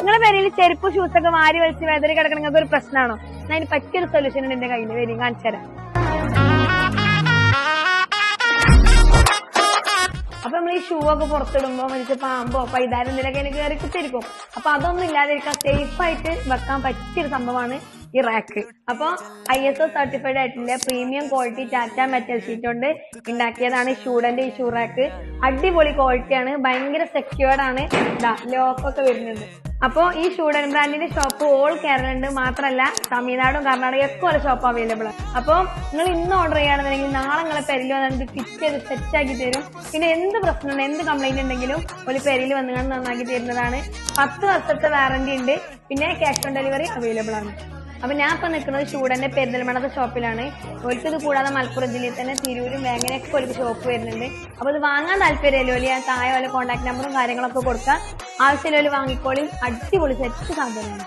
നിങ്ങളെ പേരിൽ ചെരുപ്പ് ഷൂസൊക്കെ വാരി വലിച്ച് വേദന കിടക്കണം നിങ്ങൾക്ക് ഒരു പ്രശ്നമാണോ? ഞാൻ അതിന് പറ്റിയൊരു സൊല്യൂഷൻ ഉണ്ട് എന്റെ കയ്യിൽ, വരും കാണിച്ചു തരാം. അപ്പൊ നമ്മൾ ഈ ഷൂ ഒക്കെ പുറത്തിടുമ്പോ മനുഷ്യ പാമ്പോ പൈതാരം എന്തെങ്കിലുമൊക്കെ കയറി കുത്തിരിക്കും. അപ്പൊ അതൊന്നും ഇല്ലാതിരിക്കാൻ സേഫ് ആയിട്ട് വെക്കാൻ പറ്റിയൊരു സംഭവമാണ് ഈ റാക്ക്. അപ്പൊ ISO സർട്ടിഫൈഡ് ആയിട്ടുള്ള premium quality Tata metal sheet കൊണ്ട് ഉണ്ടാക്കിയതാണ് ഷൂഡന്റെ ഈ ഷൂ റാക്ക്. അടിപൊളി ക്വാളിറ്റിയാണ്, ഭയങ്കര സെക്യൂർഡ് ആണ്, ലോക്കൊക്കെ വരുന്നുണ്ട്. അപ്പൊ ഈ ഷൂഡൻ ബ്രാൻഡിന്റെ ഷോപ്പ് ഓൾ കേരള ഉണ്ട്, മാത്രമല്ല തമിഴ്നാടും കർണാടകയൊക്കെ ഒരു ഷോപ്പ് അവൈലബിൾ ആണ്. അപ്പൊ നിങ്ങൾ ഇന്ന് ഓർഡർ ചെയ്യുകയാണെന്നുണ്ടെങ്കിൽ നാളെ നിങ്ങളെ പെരിൽ വന്നിട്ട് ഫിറ്റ് ചെയ്ത് സെറ്റ് ആക്കി തരും. പിന്നെ എന്ത് പ്രശ്നമുണ്ട്, എന്ത് കംപ്ലൈന്റ് ഉണ്ടെങ്കിലും ഒരു പെരിൽ വന്ന് നന്നാക്കി തരുന്നതാണ്. 10 വർഷത്തെ വാറന്റി ഉണ്ട്. പിന്നെ ക്യാഷ് ഓൺ ഡെലിവറി അവൈലബിൾ ആണ്. അപ്പൊ ഞാൻ ഇപ്പൊ നിൽക്കുന്നത് ഷൂഡന്റെ പെരിന്തൽമണ്ണത്തെ ഷോപ്പിലാണ്. ഒരിക്കൽ ഇത് കൂടാതെ മലപ്പുറം ജില്ലയിൽ തന്നെ തിരൂരും വേങ്ങനയൊക്കെ ഒരു ഷോപ്പ് വരുന്നുണ്ട്. അപ്പൊ ഇത് വാങ്ങാൻ താല്പര്യമല്ലോ, ഞാൻ താഴെ വല്ല കോൺടാക്ട് നമ്പറും കാര്യങ്ങളൊക്കെ കൊടുക്കാം. ആവശ്യമുള്ള വാങ്ങിക്കോളിയും. അടിപൊളി സെറ്റ് സാധനമാണ്.